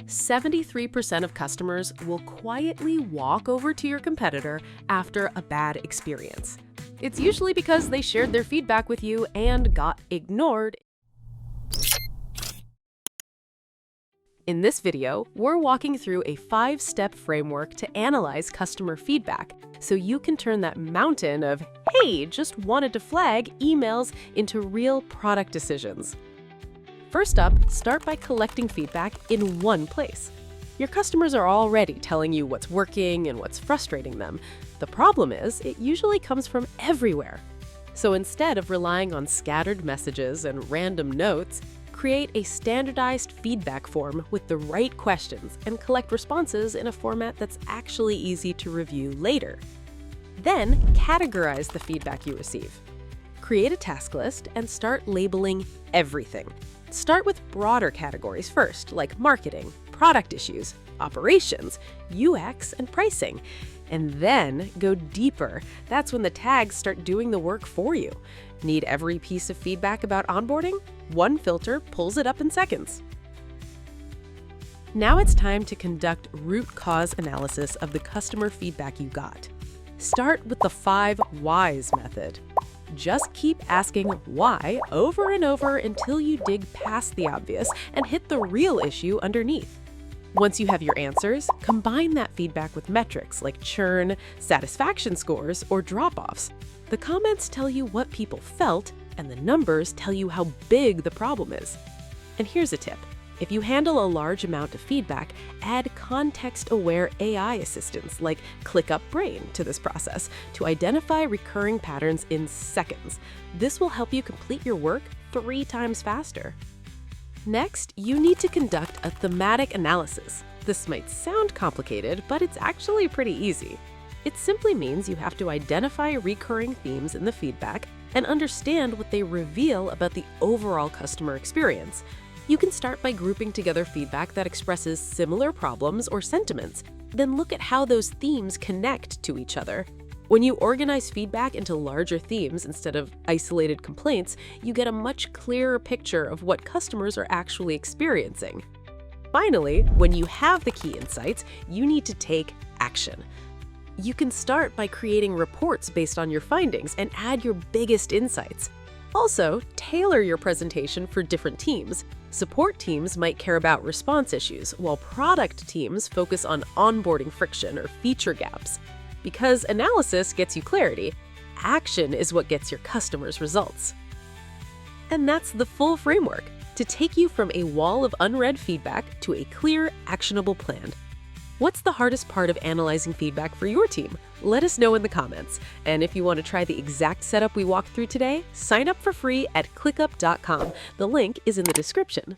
73% of customers will quietly walk over to your competitor after a bad experience. It's usually because they shared their feedback with you and got ignored. In this video, we're walking through a 5-step framework to analyze customer feedback so you can turn that mountain of, hey, just wanted to flag emails into real product decisions. First up, start by collecting feedback in one place. Your customers are already telling you what's working and what's frustrating them. The problem is, it usually comes from everywhere. So instead of relying on scattered messages and random notes, create a standardized feedback form with the right questions and collect responses in a format that's actually easy to review later. Then, categorize the feedback you receive. Create a task list and start labeling everything. Start with broader categories first, like marketing, product issues, operations, UX, and pricing. And then go deeper. That's when the tags start doing the work for you. Need every piece of feedback about onboarding? One filter pulls it up in seconds. Now it's time to conduct root cause analysis of the customer feedback you got. Start with the 5 whys method. Just keep asking why over and over until you dig past the obvious and hit the real issue underneath. Once you have your answers, combine that feedback with metrics like churn, satisfaction scores, or drop-offs. The comments tell you what people felt, and the numbers tell you how big the problem is. And here's a tip. If you handle a large amount of feedback, add context-aware AI assistants like ClickUp Brain to this process to identify recurring patterns in seconds. This will help you complete your work 3 times faster. Next, you need to conduct a thematic analysis. This might sound complicated, but it's actually pretty easy. It simply means you have to identify recurring themes in the feedback and understand what they reveal about the overall customer experience. You can start by grouping together feedback that expresses similar problems or sentiments, then look at how those themes connect to each other. When you organize feedback into larger themes instead of isolated complaints, you get a much clearer picture of what customers are actually experiencing. Finally, when you have the key insights, you need to take action. You can start by creating reports based on your findings and add your biggest insights. Also, tailor your presentation for different teams. Support teams might care about response issues, while product teams focus on onboarding friction or feature gaps. Because analysis gets you clarity, action is what gets your customers results. And that's the full framework to take you from a wall of unread feedback to a clear, actionable plan. What's the hardest part of analyzing feedback for your team? Let us know in the comments. And if you want to try the exact setup we walked through today, sign up for free at ClickUp.com. The link is in the description.